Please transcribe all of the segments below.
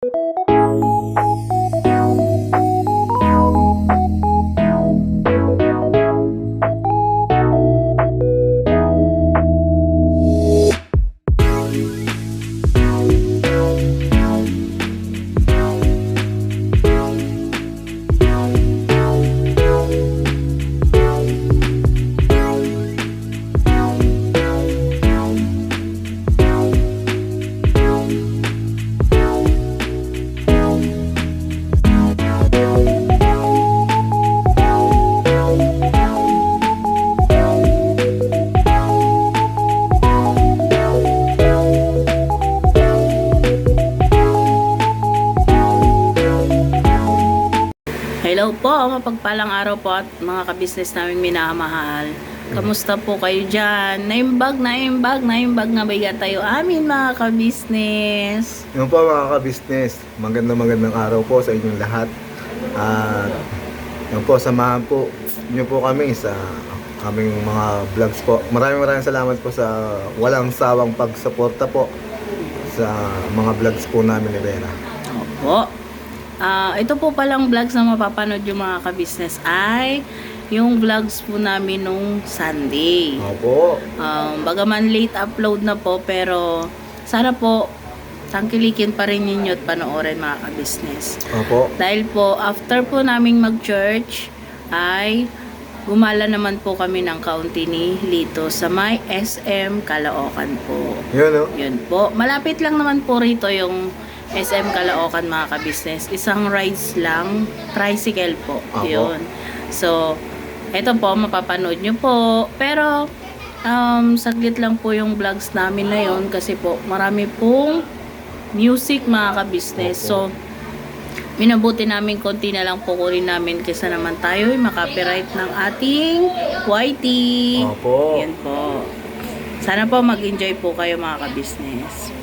Hello po, mapagpalang araw po at mga kabisnes namin minamahal. Kamusta po kayo dyan? Naimbag na bigat tayo amin mga kabisnes. Yun po mga ka-business, magandang araw po sa inyong lahat. At yun po, samahan po nyo po kami sa aming mga vlogs po. Maraming salamat po sa walang sawang pagsuporta po sa mga vlogs po namin ni Vera. Opo. Ito po palang vlogs na mapapanood yung mga kabisnes ay yung vlogs po namin nung Sunday. Opo. Bagaman late upload na po, pero sana po tangkilikin pa rin ninyo at panoorin mga kabisnes. Opo. Dahil po, after po naming mag-church, ay gumala naman po kami ng kaunti ni Lito sa may SM Caloocan po. Yun o. Yun po. Malapit lang naman po rito yung SM Caloocan mga kabisnes. Isang rides lang, tricycle po. Opo. Yun. So, eto po, mapapanood nyo po. Pero, saglit lang po yung vlogs namin na yun kasi po, marami pong music mga kabisnes. Opo. So, minabuti namin konti na lang po kunin namin kaysa naman tayo makapiright ng ating YT. Opo. Yan po. Sana po mag-enjoy po kayo mga kabisnes.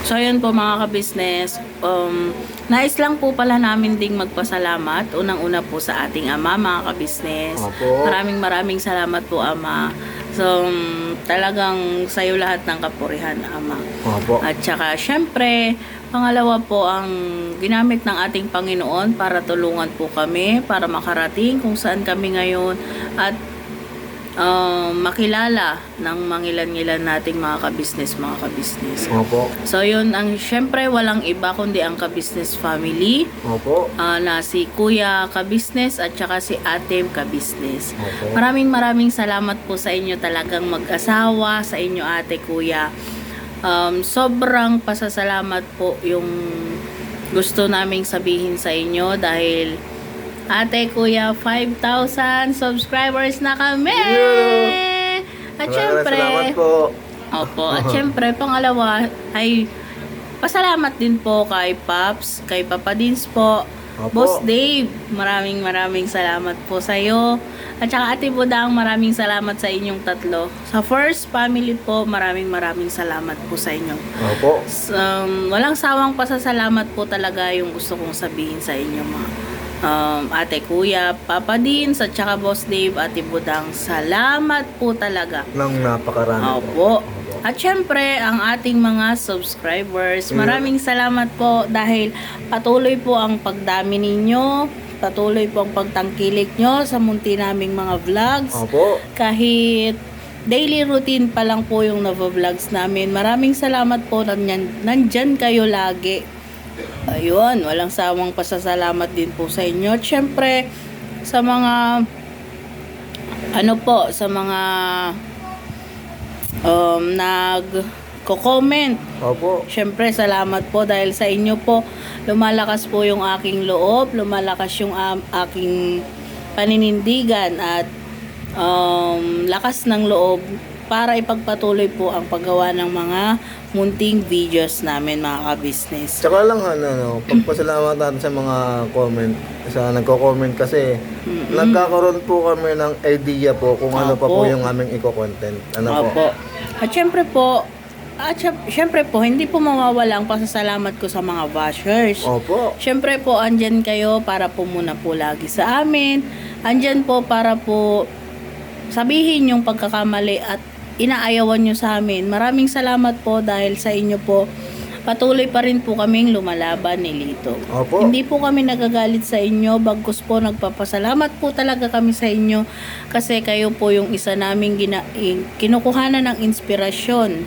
So, ayun po mga kabisnes, nais lang po pala namin ding magpasalamat. Unang-una po sa ating ama, mga kabisnes. Opo. Maraming salamat po, ama. So, talagang sa'yo lahat ng kapurihan, ama. Opo. At saka, syempre, pangalawa po ang ginamit ng ating Panginoon para tulungan po kami, para makarating kung saan kami ngayon. At makilala ng mangilan-ngilan nating mga kabisnes. Opo. So yun, ang syempre walang iba kundi ang kabisnes family, Opo. na si Kuya Kabisnes at saka si Ate Kabisnes. Opo. Maraming salamat po sa inyo talagang mag-asawa, sa inyo ate, kuya. Sobrang pasasalamat po yung gusto naming sabihin sa inyo dahil ate, kuya, 5,000 subscribers na kami! Yeah. At Salamat syempre, po. opo, at syempre, pangalawa ay pasalamat din po kay Paps, kay Papa Dins po, Opo. Boss Dave. Maraming salamat po sa iyo. At saka Ate Budang, maraming salamat sa inyong tatlo. Sa first family po, maraming salamat po sa inyo. Opo. Walang sawang pasasalamat po talaga yung gusto kong sabihin sa inyo mga Ate Kuya, Papa Dins, at saka Boss Dave, Ate Budang. Salamat po talaga. Nang napakarami Opo. At syempre, ang ating mga subscribers, maraming salamat po dahil patuloy po ang pagdami ninyo, patuloy po ang pagtangkilik nyo sa munti naming mga vlogs. Opo. Kahit daily routine pa lang po yung nava-vlogs namin. Maraming salamat po, nandyan kayo lagi. Ayun, walang sawang pasasalamat din po sa inyo. At syempre, sa mga sa mga nag-comment. Opo. Syempre, salamat po dahil sa inyo po, lumalakas po yung aking loob, lumalakas yung aking paninindigan at lakas ng loob para ipagpatuloy po ang paggawa ng mga munting videos namin, mga ka-business. Tsaka lang pagpasalamat natin sa mga comment, sa nagko-comment kasi nagkakaroon po kami ng idea po kung ano pa po yung aming i-content. Ano po? At syempre po, hindi po mawawala ang pasasalamat ko sa mga bashers. Opo. Syempre po, andyan kayo para po muna po lagi sa amin. Andyan po para po sabihin yung pagkakamali at inaayawan nyo sa amin. Maraming salamat po dahil sa inyo po, patuloy pa rin po kaming lumalaban ni Lito. Opo. Hindi po kami nagagalit sa inyo, bagkus po nagpapasalamat po talaga kami sa inyo kasi kayo po yung isa naming kinukuhanan ng inspirasyon,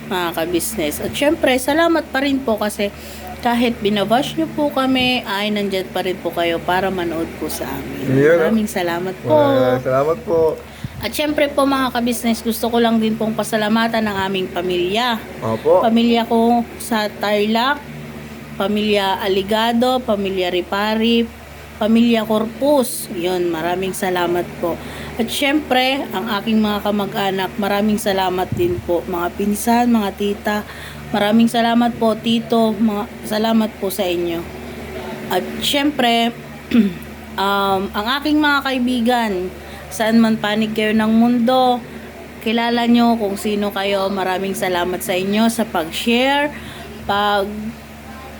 mga ka-business. At syempre, salamat pa rin po kasi kahit binabash nyo po kami, ay nandyan pa rin po kayo para manood po sa amin. Maraming salamat po. Maraming salamat po. At syempre po, mga ka-business, gusto ko lang din pong pasalamatan ng aming pamilya. Opo. Pamilya ko sa Tarlac, pamilya Aligado, pamilya Ripari, pamilya Corpus. Yun, maraming salamat po. At syempre, ang aking mga kamag-anak, maraming salamat din po. Mga pinsan, mga tita, maraming salamat po, tito, salamat po sa inyo. At syempre, ang aking mga kaibigan, saan man panig kayo ng mundo, kilala nyo kung sino kayo. Maraming salamat sa inyo sa pag-share,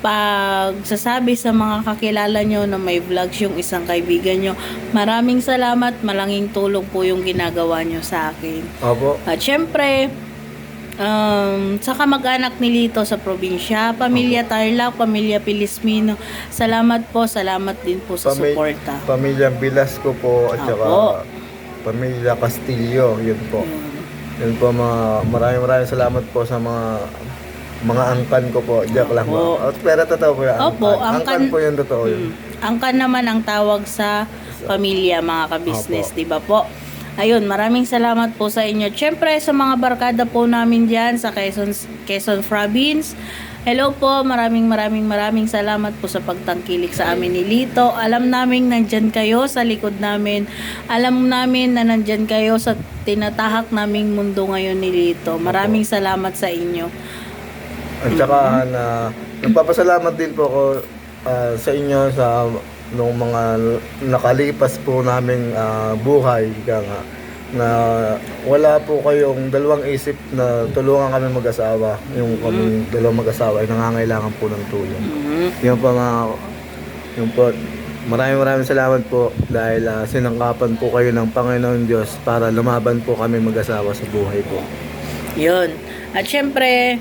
pagsasabi sa mga kakilala nyo na may vlogs yung isang kaibigan nyo. Maraming salamat, malaking tulong po yung ginagawa nyo sa akin. Opo. At syempre, sa kamag-anak ni Lito sa probinsya, pamilya Tarlac, pamilya Pilismino, salamat po, salamat din po sa suporta. Pamilya Velasco po at saka pamilya Castillo, yun po. Yun po, maraming salamat po sa mga angkan ko po. Diyak lang po. Pero totoo po yung angkan. Opo, angkan po yung totoo yun. Angkan naman ang tawag sa pamilya, mga ka-business, di ba po? Ayun, maraming salamat po sa inyo. Siyempre, sa mga barkada po namin dyan sa Quezon Province, hello po, maraming salamat po sa pagtangkilik sa amin ni Lito. Alam namin nandyan kayo sa likod namin. Alam namin na nandyan kayo sa tinatahak naming mundo ngayon ni Lito. Maraming salamat sa inyo. At saka nagpapasalamat din po ako sa inyo sa nung mga nakalipas po naming buhay na wala po kayong dalawang isip na tulungan kami mag-asawa. Yung kami dalawang mag-asawa ay nangangailangan po ng tulong. Yun po, maraming salamat po dahil sinangkapan po kayo ng Panginoon Diyos para lumaban po kami mag-asawa sa buhay po. Yun. At syempre,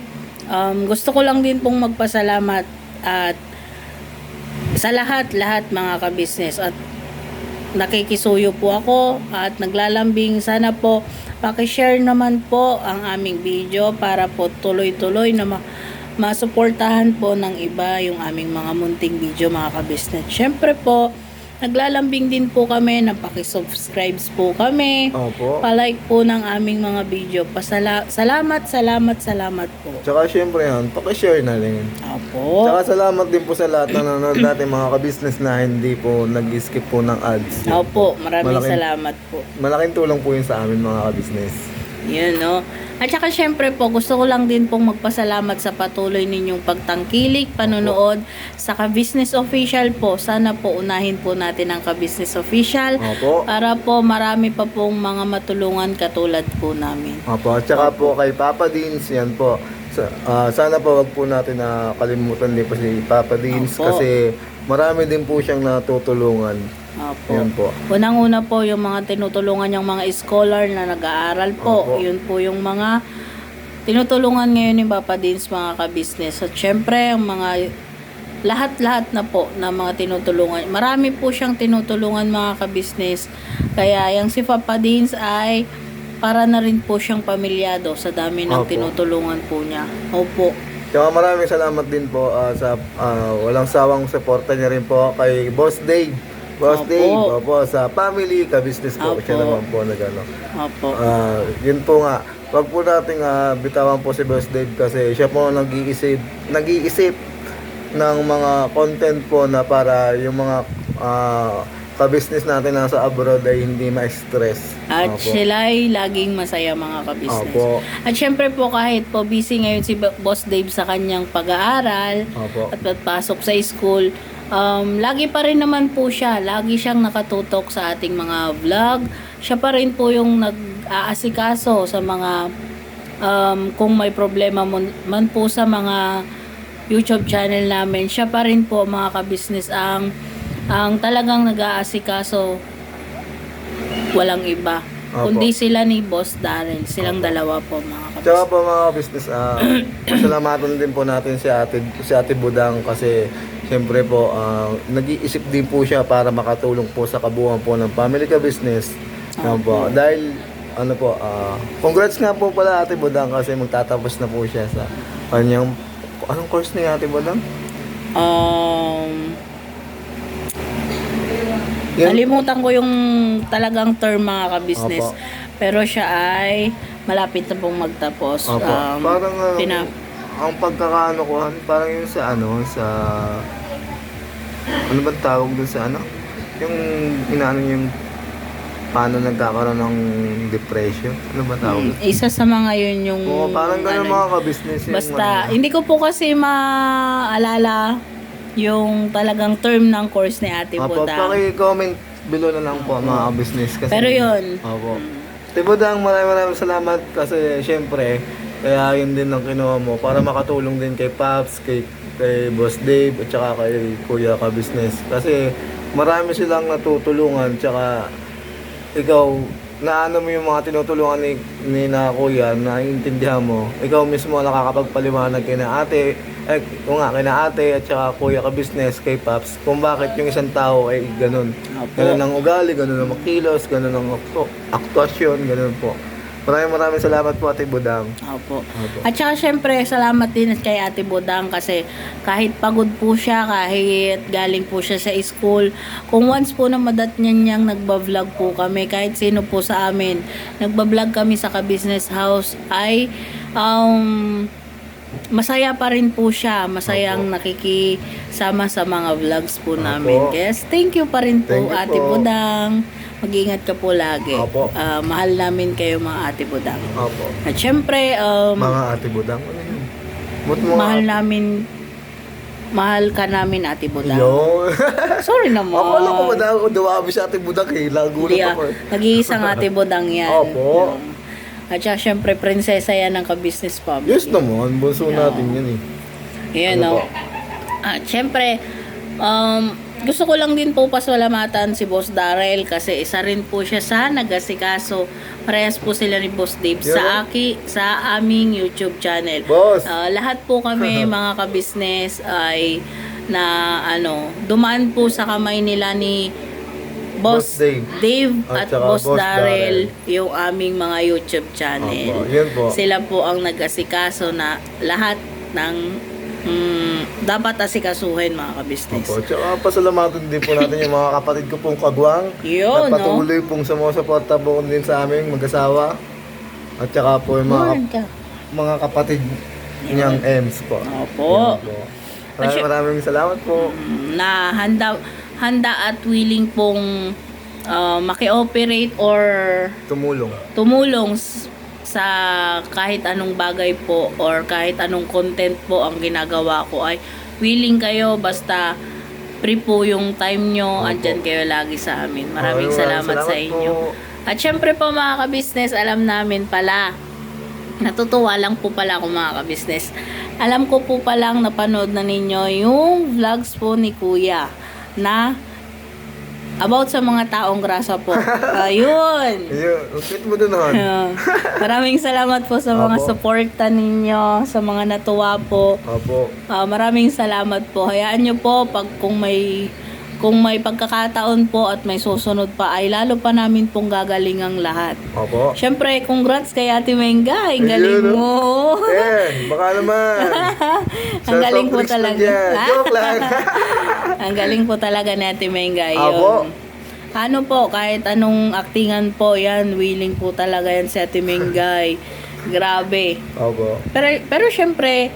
gusto ko lang din pong magpasalamat at sa lahat mga ka-business, at nakikisuyo po ako at naglalambing, sana po paki-share naman po ang aming video para po tuloy-tuloy na masuportahan po ng iba yung aming mga munting video, mga ka-business. Syempre po, naglalambing din po kami na paki-subscribe po kami. Opo. Pa-like po ng aming mga video. Salamat po. Tsaka syempre paki-share na rin. Opo. Tsaka salamat din po sa lahat na nanonood natin mga ka-business na hindi po nag-skip po ng ads. Opo, maraming salamat po. Malaking tulong po yun sa amin mga ka-business. Yun, no? At saka syempre po, gusto ko lang din pong magpasalamat sa patuloy ninyong pagtangkilik, panonood sa Ka-Business Official po. Sana po unahin po natin ang Ka-Business Official Opo. para po marami pa pong mga matulungan katulad po namin. Opo, at saka po kay Papa Dins, yan po. Sana po wag po natin na kalimutan din po si Papa Dins Opo. kasi marami din po siyang natutulungan. Opo. Yan po. Unang-una po yung mga tinutulungan niyang mga scholar na nag-aaral po. Opo. Yun po yung mga tinutulungan ngayon ni Papa Dins, mga ka-business. At syempre, ang mga lahat-lahat na po na mga tinutulungan. Marami po siyang tinutulungan, mga ka-business. Kaya yung si Papa Dins ay para na rin po siyang pamilyado sa dami ng Opo. tinutulungan po niya. Opo. Kaya maraming salamat din po sa walang sawang suporta niya rin po kay Boss Dave. Boss Opo. Dave, opo, sa family, ka-business po. Opo. Siya naman po nagano. Opo. Yun po nga. Wag po nating bitawan po si Boss Dave kasi siya po nag-iisip ng mga content po na para yung mga ka-business natin nasa abroad ay hindi ma-stress. At Opo. sila ay laging masaya, mga ka-business. Opo. At syempre po, kahit po busy ngayon si Boss Dave sa kanyang pag-aaral Opo. at pasok sa school, lagi pa rin naman po siya. Lagi siyang nakatutok sa ating mga vlog. Siya pa rin po yung nag-aasikaso sa mga kung may problema man po sa mga YouTube channel namin. Siya pa rin po, mga ka-business, ang talagang nag-aasikaso. Walang iba. Opo. Kundi sila ni Boss Darrell. Silang dalawa po, mga ka-business. Tsaka po mga business, pasalamatan din po natin si Ate Budang kasi siyempre po nag-iisip din po siya para makatulong po sa kabuuan po ng family ka business. Yan po. Dahil ano po, congrats nga po pala Ate Budang kasi magtatapos na po siya sa kanyang anong course ni Ate Budang? Nalimutan ko yung talagang term, mga ka-business. Opo. Pero siya ay malapit na pong magtapos. Opo. Parang ang pagkakaano ko, parang yung sa ano ba tawag dun sa ano? Yung inaano yung paano nagkakaroon ng depression? Ano ba tawag dun? Isa sa mga yun yung... Oo, parang ganun ano, mga ka-business yung basta, ano. hindi ko po kasi maalala yung talagang term ng course ni Ate Opo, Budang. paki-comment below na lang po mga ka-business. Kasi, Pero yun. Opo. Ate Budang, maraming salamat kasi syempre, kaya yun din ang kinuha mo para makatulong din kay Paps, kay Boss Dave, at saka kay Kuya ka-business. Kasi marami silang natutulungan, tsaka ikaw, naano mo yung mga tinutulungan ni na Kuya, naiintindihan mo. Ikaw mismo nakakapagpaliwanag kina ate, kina ate at saka Kuya ka-business, kay Paps, kung bakit yung isang tao ay ganun. Opo. Ganun ang ugali, ganun ang makilos, ganun ang aktuasyon, ganun po. Maraming salamat po Ate Budang. Opo. Opo. At saka syempre, salamat din kay Ate Budang kasi kahit pagod po siya, kahit galing po siya sa school, kung once po na madatnyan niyang nagba-vlog po kami, kahit sino po sa amin, nagba-vlog kami sa Ka-Business House, ay masaya pa rin po siya. Masayang nakikisama sa mga vlogs po namin. Yes, thank you pa rin po, Thank you Ate po. Budang. Mag-ingat ka po lagi. Opo. Mahal namin kayo, mga Ate Budang. Opo. At syempre, Mga Ate Budang, ano yun? Ba't mga mahal ka namin, Ate Budang. Yo. Sorry naman. Ako alam ko ba na duwabi si Ate Budang eh. Lagulat ako eh. Nag-iisang Ate Budang yan. Opo. At saka syempre, prinsesa yan ng Ka-Business Family. Yes naman, bunso natin yan eh. Yan, Ano no? At syempre, gusto ko lang din po pasalamatan si Boss Darrell kasi isa rin po siya sa nag-asikaso. Parehas po sila ni Boss Dave sa aming YouTube channel. Boss. Lahat po kami mga ka-business ay dumaan po sa kamay nila ni Boss Boss Dave. at At saka Boss Boss Darrell yung aming mga YouTube channel. Opo, yun po. Sila po ang nag-asikaso na lahat ng dapat asikasuhin, mga ka-business. Opo, tsaka pasalamatan din po natin yung mga kapatid ko pong kagwang Yun, na patuloy pong sumusuporta po din sa aming mag-asawa at tsaka po yung mga kapatid niyang Ems po. Opo. Yan po. Maraming salamat po. Na handa at willing pong maki-operate or Tumulong. tumulong sa kahit anong bagay po or kahit anong content po ang ginagawa ko ay willing kayo basta free po yung time nyo, Opo. andyan kayo lagi sa amin. Maraming salamat sa inyo. po. At syempre po mga ka-business, alam namin pala, natutuwa lang po pala ako mga ka-business. Alam ko po palang napanood na ninyo yung vlogs po ni Kuya na about sa mga taong grasa po. Ayun. Ayun, ang cute mo doon hon. Maraming salamat po sa mga Opo. suporta ninyo, sa mga natuwa po. Opo. Maraming salamat po. Hayaan nyo po pag kung may pagkakataon po at may susunod pa ay lalo pa namin pong gagaling ang lahat. Opo. Syempre, congrats kay Ate Menga. Ang galing Ayun, mo. Baka naman. Ang galing po Soft drinks na talaga. dyan. Joke lang. Ang galing po talaga ni Ate Menga. Opo. Yun. Ano po, kahit anong aktingan po yan, willing po talaga yan si Ate Mengay. Grabe. Opo. Pero syempre,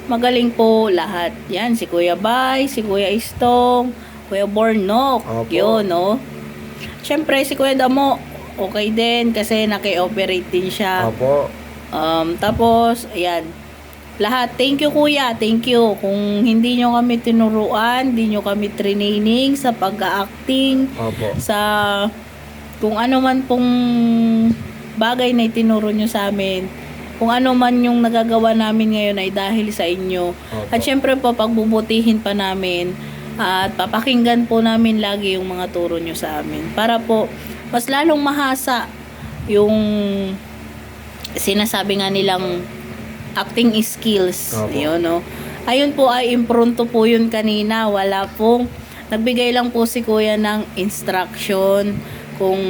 magaling po lahat. Yan, si Kuya Bay, si Kuya Istong, Kuya Bornok. Opo. Yun, no? Syempre, si Kuya Damo, okay din kasi naki-operate din siya. Opo. Tapos, ayan. Lahat, thank you Kuya, thank you. Kung hindi nyo kami tinuruan, hindi nyo kami training sa pag-acting, Opo. sa kung ano man pong bagay na itinuro nyo sa amin, kung ano man yung nagagawa namin ngayon ay dahil sa inyo. Opo. At syempre po, pagbubutihin pa namin at papakinggan po namin lagi yung mga turo nyo sa amin. Para po, mas lalong mahasa yung sinasabi nga nilang acting skills. Opo. Yun, no? Ayun po ay impronto po yun kanina. Wala pong, nagbigay lang po si Kuya ng instruction kung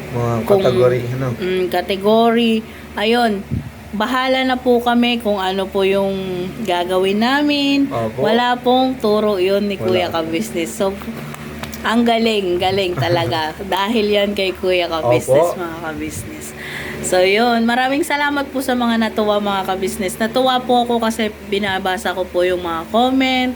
Mga Kung- category, ano? category. Ayun, bahala na po kami kung ano po yung gagawin namin. Opo. Wala pong turo yun ni Kuya Wala. Ka-Business. So, ang galing talaga. Dahil yan kay Kuya Ka-Business, Opo. mga Ka-Business. So, yun. Maraming salamat po sa mga natuwa, mga Ka-Business. Natuwa po ako kasi binabasa ko po yung mga comment.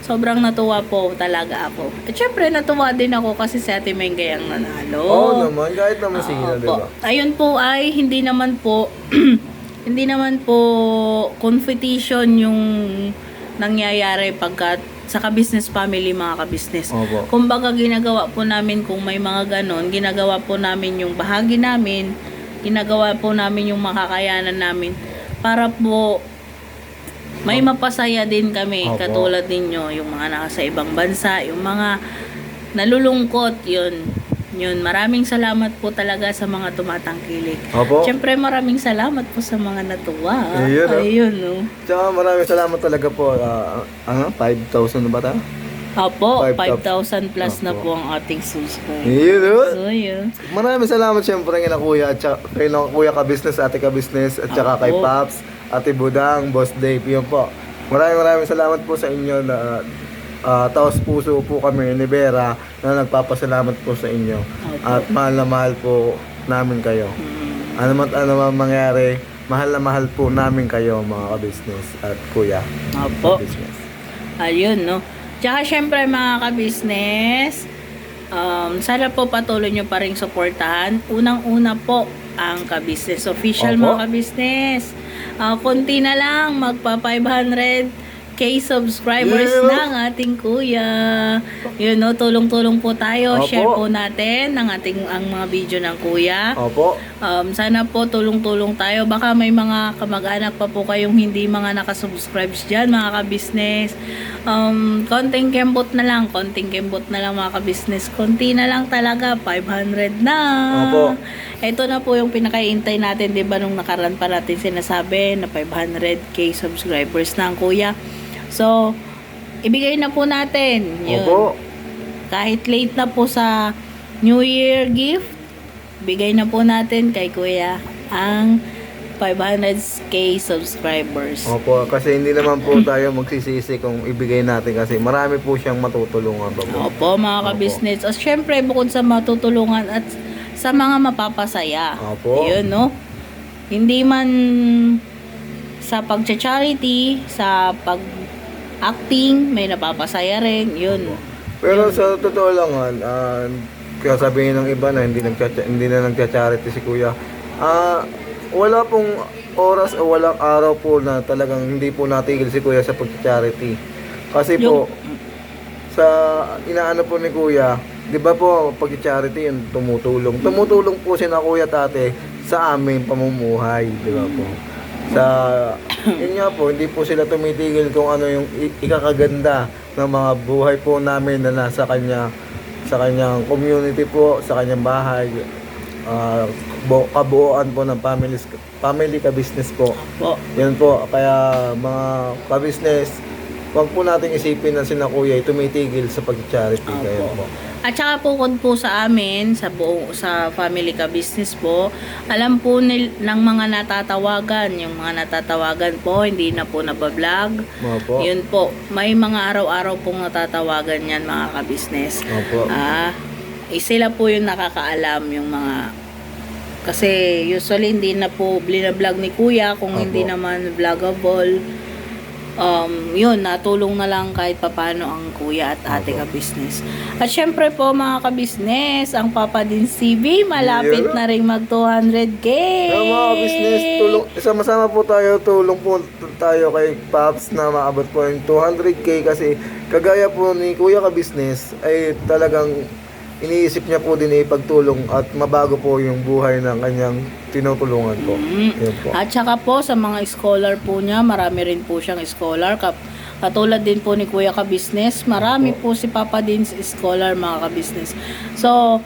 Sobrang natuwa po talaga ako. At syempre, natuwa din ako kasi si Ate Mengay ang nanalo. Oo naman, kahit naman sino, di Opo. ba? Ayun po ay hindi naman po hindi naman po competition yung nangyayari pagka sa ka-business family, mga ka-business. Opo. Kumbaga ginagawa po namin kung may mga ganon, ginagawa po namin yung bahagi namin, ginagawa po namin yung makakayanan namin para po may mapasaya din kami, Opo. katulad ninyo, yung mga nasa ibang bansa, yung mga nalulungkot, yun. Maraming salamat po talaga sa mga tumatangkilik. Opo. Siyempre, maraming salamat po sa mga natuwa. Ayun, oh. Ayun, no? Tsaka maraming salamat talaga po. 5,000 na ba ta? Opo, 5,000 5,000 plus na Opo. po ang ating subscribe. Yun, oh. So, yun. Maraming salamat siyempre kay na Kuya at saka kay na Kuya Ka-Business, Ate Ka-Business at saka kay Opo. Paps, Ate Budang, Boss Dave. Yun po. Maraming salamat po sa inyo na taos puso po kami ni Vera na nagpapasalamat po sa inyo. Opo. At mahal na mahal po namin kayo. Ano man mangyari, mahal na mahal po namin kayo mga ka-business at Kuya Opo. Ka-Business. Ayun, no? Tsaka syempre mga ka-business, sana po patuloy nyo pa rin suportahan. Unang-una po ang ka-business official, Opo. mga ka-business. Konti na lang, magpa 500k subscribers Yeah. ng ating kuya. Yun, no? Tulong-tulong po tayo. Opo. Share po natin ang mga video ng kuya. Opo. Sana po tulong-tulong tayo. Baka may mga kamag-anak pa po kayong hindi mga nakasubscribe dyan, mga ka-business. Konting kembot na lang mga ka-business. Konti na lang talaga, 500 na. Opo. Ito na po yung pinakaintay natin, di ba, nung nakaraan pa natin sinasabi na 500k subscribers na ang kuya. So, ibigay na po natin. Yun. Opo. Kahit late na po sa New Year gift, bigay na po natin kay kuya ang 500k subscribers. Opo, kasi hindi naman po tayo magsisisi kung ibigay natin kasi marami po siyang matutulungan pa po. Opo, mga Opo. ka-business. At syempre, bukod sa matutulungan at sa mga mapapasaya. Opo. Yun, no? Hindi man sa pag-charity, sa pag-acting, may napapasaya rin. Yun. Pero sa totoo lang, kaya sabihin ng iba na hindi na nagcha-charity si Kuya. Wala pong oras o walang araw po na talagang hindi po natigil si Kuya sa pag-charity. Kasi po, sa inaano po ni Kuya, di ba po, pag-charity yung tumutulong. Tumutulong po si na Kuya Tate sa aming pamumuhay, di ba po? Sa, yun nga po, hindi po sila tumitigil kung ano yung ikakaganda ng mga buhay po namin na nasa kanya, sa kanyang community po, sa kanyang bahay. Kabuuan po ng family ka-business po. Po. Yan po, kaya mga ka-business, wag po nating isipin na sina Kuya ay tumitigil sa pag-charity. Kaya po. At saka po kung po sa amin, sa family ka business po, alam po ng mga natatawagan, yung mga natatawagan po, hindi na po nabablog. Opo. Yun po, may mga araw-araw pong natatawagan yan mga ka-business. Opo. Sila po yung nakakaalam yung mga, kasi usually hindi na po binablog ni Kuya kung Opo. hindi naman vloggable. Yun, natulong na lang kahit papano ang Kuya at Ate Opo. ka-business. At syempre po mga ka-business, ang Papa Dins TV malapit Yeah. na rin mag 200k. Kaya mga ka-business, sama-sama po tayo, tulong po tayo kay Paps na maabot po yung 200k kasi kagaya po ni Kuya ka-business ay talagang iniisip niya po din ipagtulong at mabago po yung buhay ng kanyang tinutulungan po. Yun po. At saka po sa mga scholar po niya, marami rin po siyang scholar. Katulad din po ni Kuya ka-business, marami po si Papa Dins scholar mga ka-business. So,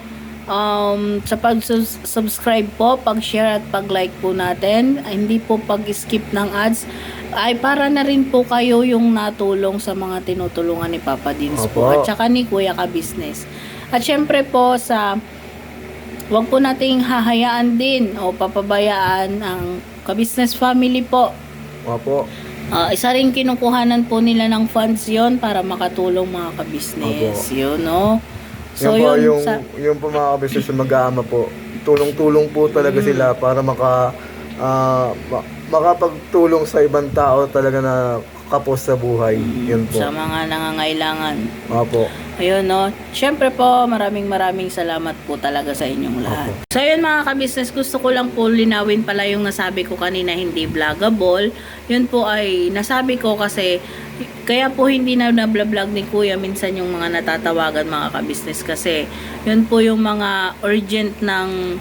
sa pag-subscribe po, pag-share at pag-like po natin, hindi po pag-skip ng ads, ay para na rin po kayo yung natulong sa mga tinutulungan ni Papa Dins po. Opo. At saka ni Kuya ka-business. At syempre po wag po nating hahayaan din o papabayaan ang ka-business family po. Opo. Isa rin kinukuhanan po nila ng funds yon para makatulong mga ka-business. Opo. Yun, no? So, Yan po, yun, yung po mga ka-business na mag-aama po, tulong-tulong po talaga sila para makapagtulong sa ibang tao talaga na kapos sa buhay. Yun po. sa mga nangangailangan. Opo. Ayun, no? Siyempre po, maraming salamat po talaga sa inyong lahat. Opo. So, yun mga ka-business, gusto ko lang po linawin pala yung nasabi ko kanina hindi vloggable. Yun po ay nasabi ko kasi kaya po hindi na vlog ni Kuya minsan yung mga natatawagan mga ka-business kasi yun po yung mga urgent ng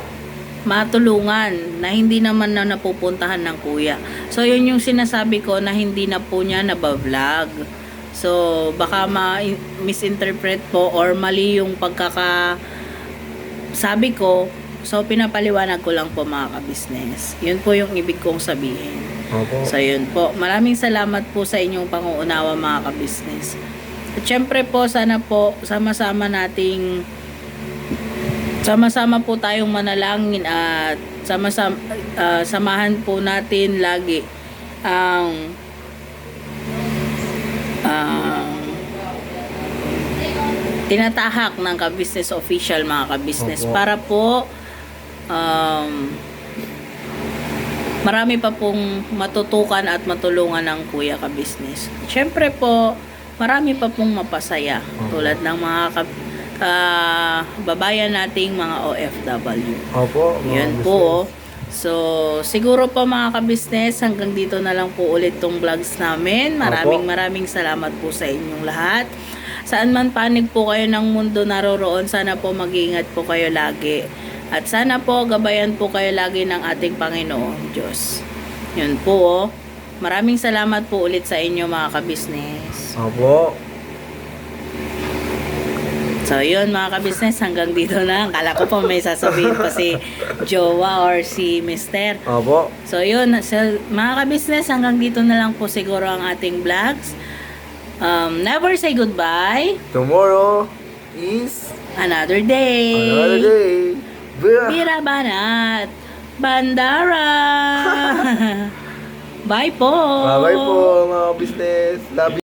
matulungan na hindi naman na napupuntahan ng Kuya. So, yun yung sinasabi ko na hindi na po niya nabablog. So, baka ma-misinterpret po or mali yung sabi ko. So, pinapaliwanag ko lang po mga ka-business. Yun po yung ibig kong sabihin. Opo. So, yun po. Maraming salamat po sa inyong panguunawa mga ka-business. At syempre po, sana po sama-sama po tayong manalangin at samahan po natin lagi ang tinatahak ng ka-business official mga ka-business. Opo. Para po marami pa pong matutukan at matulungan ng Kuya ka-business. Siyempre po, marami pa pong mapasaya tulad ng mga babayan nating mga OFW. Opo. mga Yan ka-business. po. So, siguro po mga ka-business, hanggang dito na lang po ulit tong vlogs namin. Maraming salamat po sa inyong lahat. Saan man panig po kayo ng mundo naroroon, sana po mag-iingat po kayo lagi. At sana po gabayan po kayo lagi ng ating Panginoon Diyos. Yun po. Maraming salamat po ulit sa inyo mga ka-business. Opo. So, yun mga ka-business, hanggang dito na. Kala ko po may sasabihin pa si Jowa or si Mister. Opo. So, yun. So, mga ka-business, hanggang dito na lang po siguro ang ating vlogs. Never say goodbye. Tomorrow is Another day. another day. Bira Banat. Bandara. Bye po. Bye-bye po mga business. Love you.